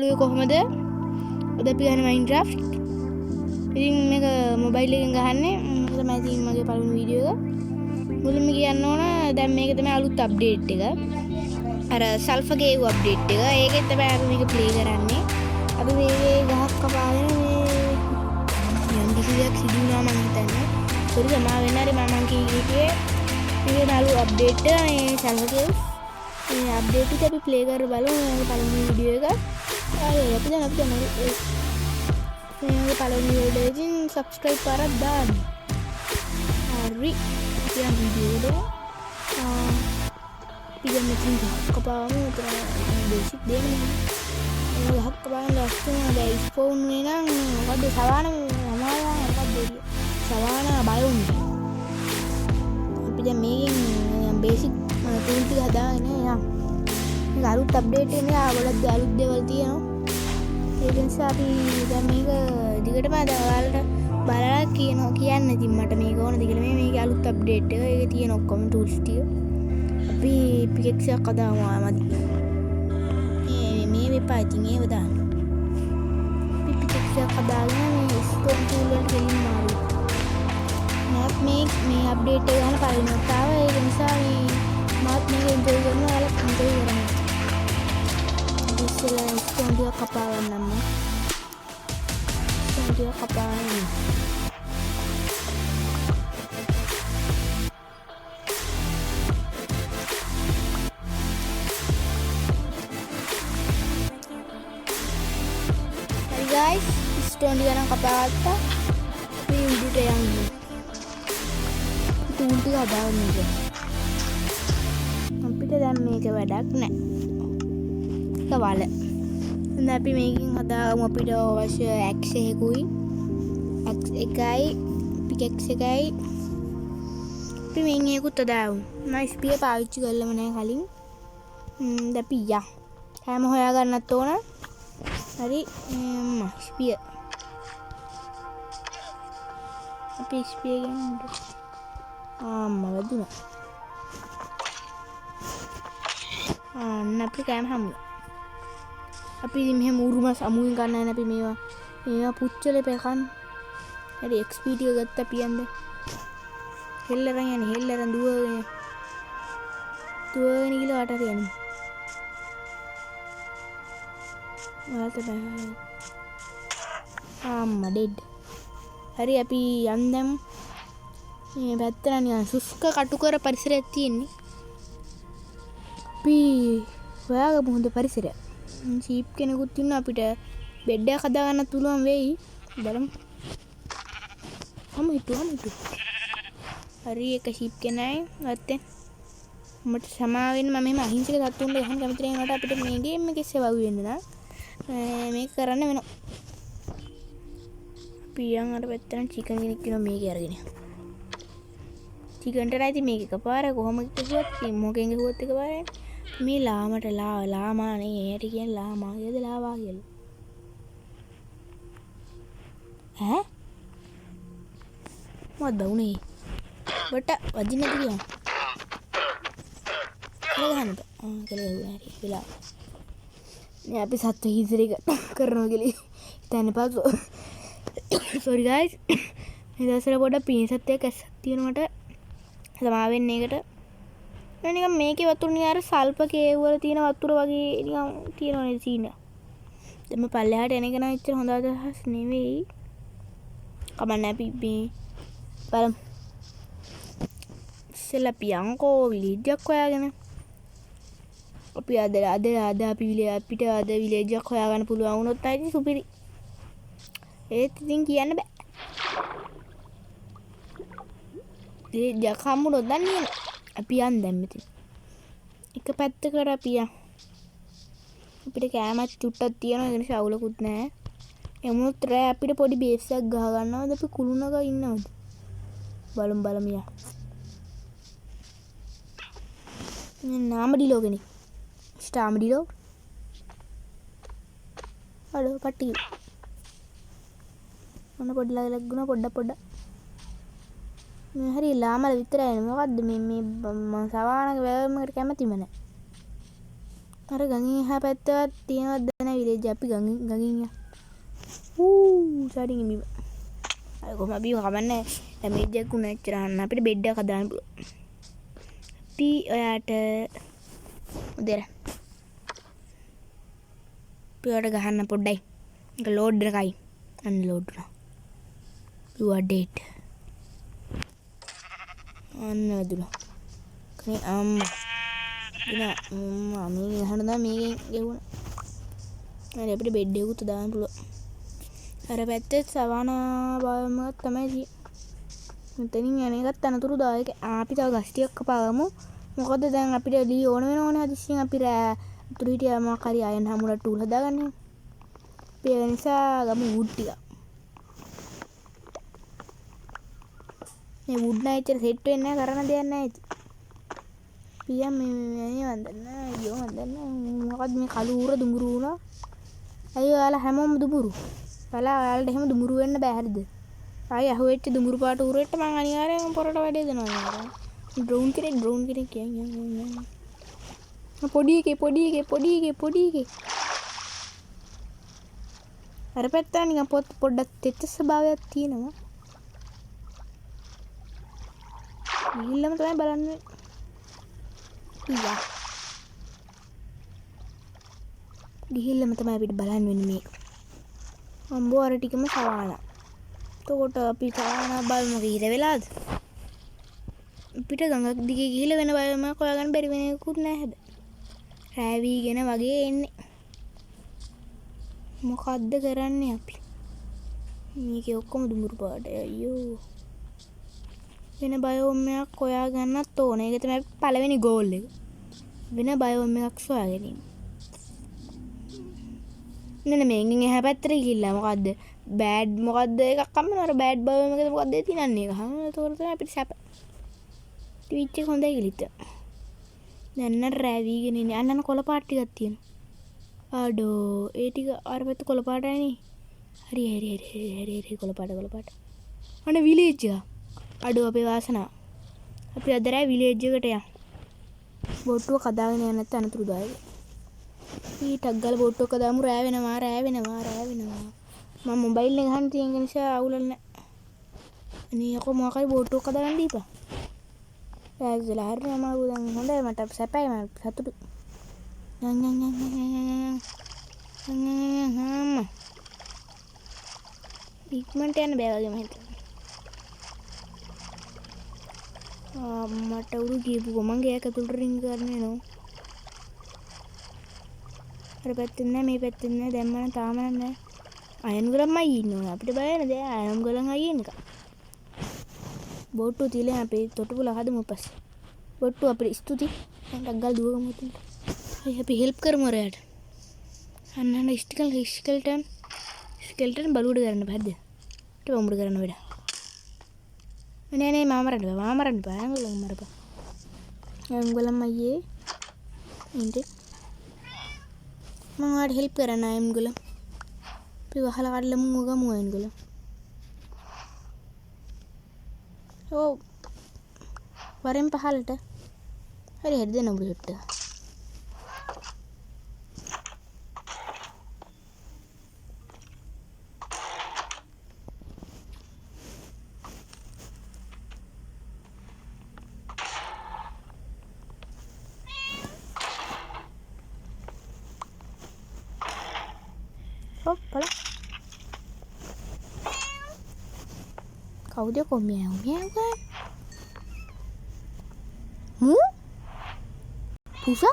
යාළුවෝ කොහොමද? අද අපි ගන්න Minecraft. ඉතින් මේක මොබයිල් එකෙන් ගහන්නේ. මේක තමයි ඉතින් මගේ පළවෙනි වීඩියෝ එක. මුලින්ම කියන්න ඕන දැන් මේක තමයි අලුත් අප්ඩේට් එක. අර සල්ෆර් ගේව් අප්ඩේට් එක. ඒකෙන් තමයි අපි මේක ප්ලේ කරන්නේ. අපි මේ ගහක් කපාගෙන මේ යම් කිසි දෙයක් සිදු වුණා මම හිතන්නේ. පොඩි සමා වෙන්න හරි මම කිව්වේ මේක අලුත් අප්ඩේට් එක මේ සල්ෆර් ගේව්. මේ අප්ඩේට් එක අපි ප්ලේ කරලා බලමු මේ පළවෙනි වීඩියෝ එක. හරි අපි දැන් මේ පළවෙනි වීඩියෝ එකෙන් subscribe කරලා දාන්න. හරි. kita video dong tiga meter kepala basic deh nih hak kepala langsung ada iPhone nih nang ada sawana nama ada sawana bayung tapi dia making yang basic turun tiga ada ini ya lalu update ini awalnya lalu develop ya jadi sapi dan mega juga ada awalnya බලලා කියන්න ඉතින් මට මේක ඕනද කියලා මේක අලුත් update එක. ඒකේ තියෙන ඔක්කොම ටූල්ස් ටික. අපි පිකෙක්ස් එකක් හදාමු ආමදි. මේ වෙපා ඉතින් ඒව දාන්න. අපි පිකෙක්ස් එකක් හදාගෙන මේ ස්ටෝන් ටූල් වලට ගෙලින් මාරු. මාත් මේ අප්ඩේට් එක ගන්න පළවෙනි වතාව ඒක නිසා මාත් මේක එන්ජොයි කරනවා ඔයාලා එන්ජොයි කරන්න. ඉතින් ස්ටෝන් ටික කපා ගන්නම්ම. ස්ටෝන් ටික කපා ගන්න. guys, stone di kanan kepala ini udah yang itu udah ada nih tapi kita මේක වැඩක් නැහැ කවල දැන් අපි මේකෙන් හදාගමු අපිට අවශ්‍ය X එකකුයි X එකයි pickaxe එකයි අපි මේන් එකකුත් හදාගමු මම ස්පියර් පාවිච්චි කරලම නැහැ කලින් දැන් අපි යා හැම හොයා ගන්නත් ඕන hari spear tapi spear yang malah dulu napi kayak hamu tapi ini hamu rumah samuin karena napi mewa pucel pekan hari XP dia kata pian deh helleran dua ini kilo ada ni dead. Hari අපි යන්දම් මේ පැත්තට නිකන් සුස්ක කටුකර පරිසරයක් තියෙන්නේ. අපි හොයාගමු හොඳ පරිසරයක්. Sheep කෙනෙකුත් ඉන්න අපිට බෙඩ් එකක් හදා ගන්න පුළුවන් වෙයි. බලමු. හිටු. හරි එක ෂීප් කෙනයි ගත්තේ. මට සමා වෙන්න මම මේ අහිංසක සතුන්ට ගහන්න කැමති නැහැ නට අපිට මේ ගේම් එකේ සේවවු වෙන්න නා. මේක කරන්න වෙනවා. පියන් අර පැත්තෙන් චිකන් කෙනෙක් ඉන්නවා මේක අරගෙන. චිකන්ට නැති මේක එකපාර කොහොමද කිව්වත් මොකෙන් ගහුවත් එකපාරයි. මේ ලාමට ලාමා නේ එයාට කියන්නේ ලාමා කියලාද ලාවා කියලා. ඈ? මොකද වුනේ? බට වදින්න තියන්න. කියලා ගහන්නද? කියලා ගහුවා හරි වෙලා. මේ අපි සත්ත්ව හිසරේක කරනවා කියලා හිතන්න පාසු. sorry guys මේ දවස්වල පොඩ්ඩක් පිනිසත් එක්ක ඇස්සක් තියෙනවට සමා වෙන්න ඒකට නිකන් මේකේ වතුර නිකන් අර සල්ප කේව් වල තියෙන වතුර වගේ නිකන් තියෙනවනේ සීන. දැන් මේ පල්ලෙහාට එන එක නම් එච්චර හොඳ අදහස් නෙවෙයි. කමන්නේ අපි මේ බලමු. ඉස්සෙල්ලා පියන්කෝ විලේජ් එකක් හොයාගෙන අපි අද අපිට අද විලේජ් එකක් හොයාගන්න පුළුවන් වුණොත් ආයි සුපිරි. ඒත් ඉතින් කියන්න බෑ. විලේජ් එකක් හම්බුනොත් දන්නේ අපි යන් දැන් මෙතන. එක පැත්තකට අපි යන්. අපිට කෑමක් චුට්ටක් තියෙනවා ඒ නිසා අවුලකුත් නැහැ. එමුණුත් රෑ අපිට පොඩි බේස් එකක් ගහ ගන්නවද අපි කුළුණක ඉන්නවද? බලමු යා. මේ නාමඩිලෝ කෙනෙක්. ස්ටාමඩිලෝ. අඩෝ පටි. මොන පොඩි ලග්ගුණා පොඩ්ඩක්. මේ හරි ලාමල විතරයි නේ. මොකද්ද මේ සවානක වැවීමකට කැමතිම නැහැ. අර ගඟින් එහා පැත්තවත් තියෙනවද නැ විලේජ් අපි ගඟින් සාරින් ඉමි අර කොහම අපි කවන්නේ ඩැමේජ් එකක් උනා එච්චර අහන්න අපිට බෙඩ් එකක් හදාන්න පුළුවන් අපි ඔයාට උදේර පියට ගහන්න පොඩ්ඩයි ඒක ලෝඩ් එකයි අන්ලෝඩ් කරා your date අන්න වැදුනා කනේ අම්මා මේ ගහන්න මේකෙන් ගෙවුණා හරි අපිට බෙඩ් එකකුත් දාන්න පුළුවන් අර පැත්තේ සවානා බාවමක් තමයි තියෙන්නේ මෙතනින් යන එකත් අනතුරුදායක අපි තව ගස් ටිකක් කපාගමු මොකද දැන් අපිට ලී ඕන වෙනවනේ හදිස්සියෙන් අපි උතුරු හිටියා මොකක් හරි අයන් හමුලා ටූල් හදාගන්න ඒ නිසා ගමු වුඩ් ටික මේ වුඩ් නයිචර් සෙට් වෙන්නේ නැහැ කරන්න දෙයක් නැහැ ඉතින් පියා මේ වන්දන්න අයියෝ වන්දන්න මොකද මේ කළු ඌර දුඹුරු වුණා අයියෝ ඔයාලා හැමෝම දුඹුරු ඔයාලට එහෙම දුඹුරු වෙන්න බෑ හරිද ආයි අහුවෙච්ච දුඹුරු පාට ඌරෙට මං අනිවාර්යෙන් පොරට වැඩේ දෙනවා ඩ්‍රෝන් කෙනෙක් කියන්නේ පොඩි එකේ අර පැත්ත නිකන් පොඩ්ඩක් තෙච්ච ස්වභාවයක් තියෙනවා ගිහිල්ලම තමයි බලන්නේ ගිහිල්ලම තමයි අපිට බලන්න වෙන්නේ මේක අම්බෝ අර ටිකම සවානා එතකොට අපි සවානා බලමු ඉර වෙලාද අපිට ගඟක් දිගේ ගිහිල්ලා වෙන බයමක් හොයාගන්න බැරි වෙන එකකුත් නැහැ හැබැයි රෑවිගෙන වගේ එන්නේ මොකද්ද කරන්නේ අපි මේකේ ඔක්කොම දුඹුරු පාටයි අයියෝ වෙන බයෝම් එකක් හොයාගන්නත් ඕනේ ඒක තමයි පළවෙනි ගෝල් එක වෙන බයෝම් එකක් හොයාගැනීම නේ මේකින් එහා පැත්තට ගිහිල්ලා මොකද්ද බෑඩ් මොකද්ද එකක් අම්මන අර බෑඩ් බයෝම් එකද මොකද්ද තියන්නේ එක හා ඒතකොට තමයි අපිට සැප ට්විච් එක හොඳයි කිලිට දැන් නර රෑවිගෙන ඉන්නේ අන්නන කොළ පාට ටිකක් තියෙනවා ආඩෝ ඒ ටික අර පැත්ත කොළ පාටයිනේ හරි කොළ පාට අනේ විලේජ් එක අඩෝ අපේ වාසනාව අපි අද රෑ විලේජ් එකට යමු බෝට්ටුව කදාගෙන යන්න නැත්නම් අනතුරුදායක ඊටක් ගාලා බෝට්ටුවක දාමු රෑ වෙනවා මම මොබයිල් එක ගහන්න තියෙන නිසා අවුලක් නැහැ අනේ යකෝ මොකයි බෝට්ටුවක කදාගන්න දීපන් රෑදලා හරියම අමාරු දැන් හොඳයි මට සැපයි මම සතුටු ඉක්මනට යන්න බෑ වගේ මම හිතන්නේ මට උරු කියපු ගමන්ගේ එක ඇතුළට රින් කරන්නේ නෝ අර පැත්තෙන් නෑ මේ පැත්තෙන් නෑ දැම්මම තාම නෑ අයන් ගලම්මයි ඉන්නවා අපිට බය නෑ දැන් අයන් ගලන් අයින් එක බෝට්ටු තියලා අපේ තොටුපොළ හදමු පස්සේ බෝට්ටු අපිට ස්තුතියි දැන් ගල් දුවගමු උතුම් අපි හෙල්ප් කරමු රයට අන්න ස්කෙල්ටන් බලුඩ කරන්න බෑද ඊට වමුඩ කරන්න වැඩ නේ මාමරන්න බෑ අංගලම් මරපන් අංගලම් අයියේ ඉන්න මම ඔයාලට හෙල්ප් කරන්න අංගලම් අපි වහලා කඩලමු ගමු අංගලම් ඔව් වරෙන් පහලට හරි දෙන්න ඔබ සුට්ට Hoppala. Kau dia kok meow kan? Pusa?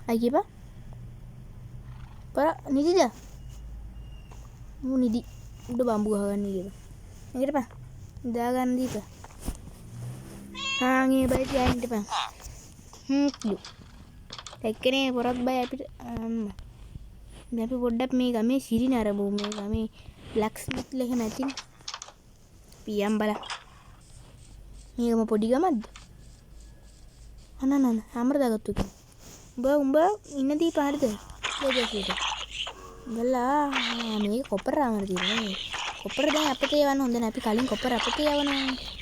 Lagi apa? Para nidi dah. Mau nidi. Udah bambu kan nidi. Yang apa? Dah kan nidi apa? Hangi balik yang depan. Lu. එක්කනේ පොරක් බය අපිට දැන් අපි පොඩ්ඩක් මේ ගමේ සිරි නරඹමු මේ ගමේ බ්ලැක් ස්මිත් ලෙහ නැතින පියම් බලා මේකම පොඩි ගමක්ද අනනන හැමර දාගත්තු එක උඹ ඉන්න දීප හරිද දෙදෙසිට බලා මේ කොපර ආමර තියෙන්නේ කොපර දැන් අපිට යවන්න හොඳ නැහැ අපි කලින් කොපර අපිට යවනවා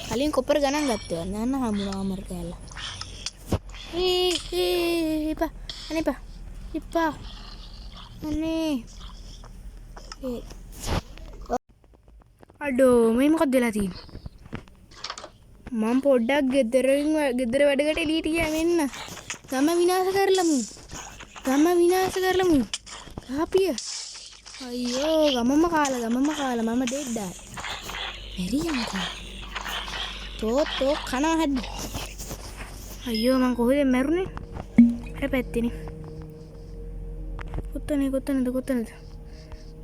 කලින් කොපර ගණන් ගත්තා නන්න හම්බුණා අමර කෑල්ල. එපා අනේපා එපා අනේ අඩෝ මේ මොකක්ද වෙලා තියෙන්නේ? මම පොඩ්ඩක් ගෙදර වැඩකට එළියට ගියා මෙන්න. ගම විනාශ කරලමු. කාපිය. අයියෝ ගමම කාලා මම දෙද්දා. මෙරියන්කෝ. තෝ කනවා හැද්ද. අයියෝ මං කොහෙද මැරුණේ? අර පැත්තේනේ. කොතනද?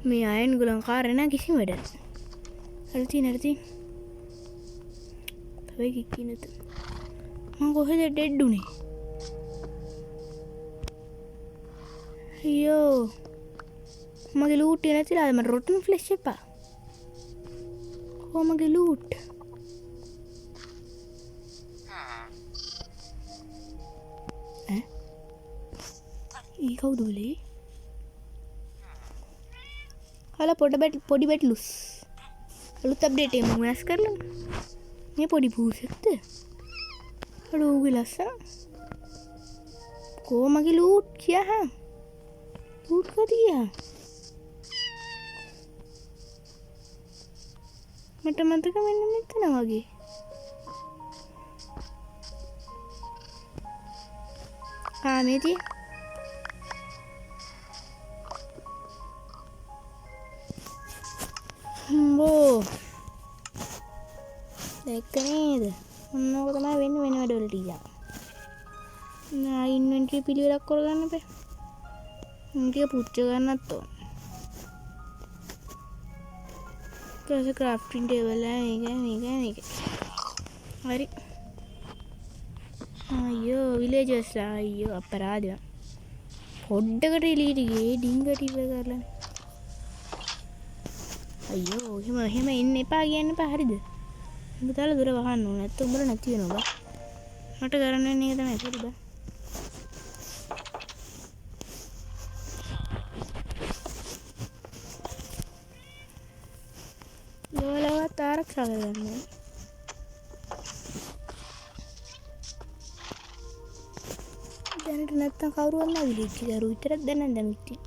මේ අයන් ගලන් කාරේ නෑ කිසිම වැඩක්. හරි. තව කිකිනත. මං කොහෙද ඩෙඩ් උනේ? අයියෝ. මගේ ලූට් එක නැතිලාද? මට රොටන් ෆ්ලෙෂ් එපා. මගේ ලූට්. ඒ කවුද උලේ? හලා පොඩි බැටලුස්. අලුත් අප්ඩේට් එක මම වෙනස් කරලා. මේ පොඩි පූසෙක්ද? අර ඌගේ ලස්සන. මගේ ලූට් කියා. ලූට් කදියා. මට මතක වෙන්න මෙතන වගේ. මේ තිය. දැක්ක නේද? මොනක තමයි වෙන වැඩවලට ගියා. ඉන්වෙන්ටරි පිළිවෙලක් කරගන්න බෑ. ටික පුච්ච ගන්නත් ඕන. ඊට ක්‍රාෆ්ටින් ටේබල් එක. හරි. අයියෝ විලේජර්ස්ලා අයියෝ අපරාධයක්. පොඩ්ඩකට එළියට ගියේ ඩිංගට ඉවර කරලා. අයියෝ එහෙම එන්න එපා කියන්න එපා හරිද? උඹ තාල දොර වහන්න ඕන නැත්නම් උඹලා නැති වෙනවා බා. මට කරන්න වෙන්නේ ඒක තමයි හරිද? ගෝලවත් ආරක්ෂා කරගන්න. දැනට නැත්තම් කවුරුවත් නැහැ විලිච්ච දරුවෝ විතරක් දැනන් ඉතින්.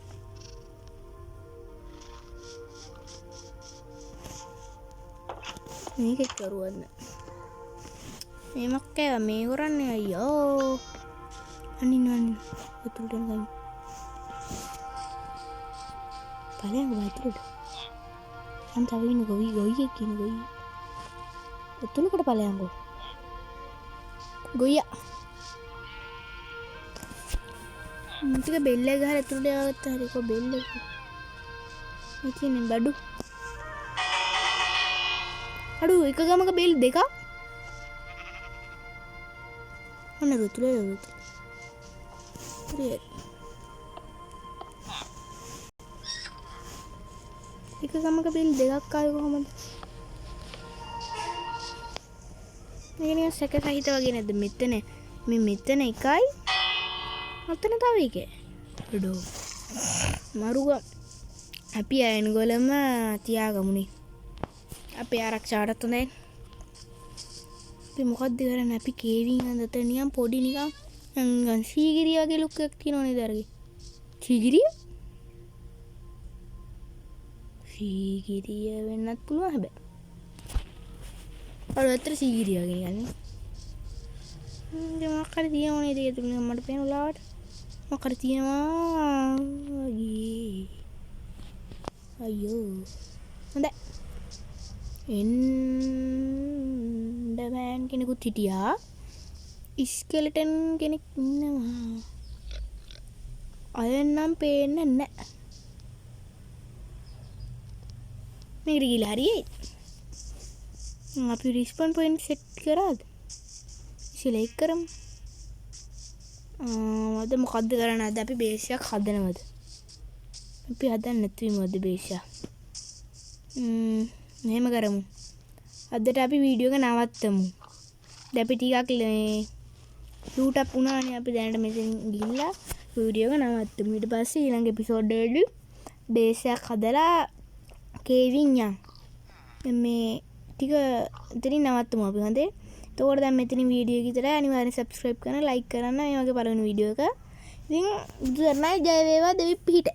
මේක කරුවත් නැහැ. මේ මක්කේ මේ කරන්නේ අයියෝ. අනින්න උතුරට ගිහින්. බලන්න වතුරට. තව ඉන්න ගොයියෙක් ඉන්න ගොයිය. උතුලකට ඵලයන්කෝ. ගොයියා. ටික බෙල්ල ගහලා ඇතුළට ආවත් හරි කො බෙල්ල. ඉතින් බඩු. අඩු එක ගමක බෙල් දෙකක්. ඔන්න රුතුලේ. එක ගමක බෙල් දෙකක් ආවේ කොහමද? මේක නිකන් සැක සහිත වගේ නේද? මෙතන එකයි. අතන තව එකේ. අඩෝ. මරුග අපි අයන් ගොලම තියාගමුනේ. අපේ ආරක්ෂාවටත් හොඳයි. අපි මොකද්ද කරන්නේ? අපි කේවින් අඳත නිකන් පොඩි නිකන් සීගිරිය වගේ ලුක් එකක් තියෙනව නේද අරගේ? සීගිරිය වෙන්නත් පුළුවන් හැබැයි. අර ඇත්තට සීගිරිය වගේ යන්නේ. මොකක් හරි තියෙනව නේද ඒක තුන මට පේන උලාවට. මොකක් හරි තියෙනවා වගේ. අයියෝ. හොඳයි. එන්ඩර්මෑන් කෙනෙකුත් හිටියා. ස්කෙලටන් කෙනෙක් ඉන්නවා. අයන් නම් පේන්නේ නැහැ. මේකට ගිහලා හරියයි. අපි රිස්පොන් පොයින්ට් සෙට් කරාද? සිලෙක්ට් කරමු. අද මොකද්ද කරන්නේ? අද අපි බේස් එකක් හදනවද? අපි හදන්න නැතුවෙමද බේස් එක? මෙහෙම කරමු. අදට අපි වීඩියෝ එක නවත්තමු. දැන් අපි ටිකක් ලූට් අප් වුණානේ. අපි දැනට මෙතෙන් ගිහිල්ලා වීඩියෝ එක නවත්තමු. ඊට පස්සේ ඊළඟ එපිසෝඩ් වලදී බේස් එකක් හදලා කේවින් යන්. මේ ටික එතනින් නවත්තමු අපි හොඳේ. එතකොට දැන් මෙතනින් වීඩියෝ එක ඉතරයි. අනිවාර්යෙන් subscribe කරන්න, like කරන්න මේ වගේ පළවෙනි වීඩියෝ එක. ඉතින් බුදු දරණයි ජය වේවා දෙවි පිහිට.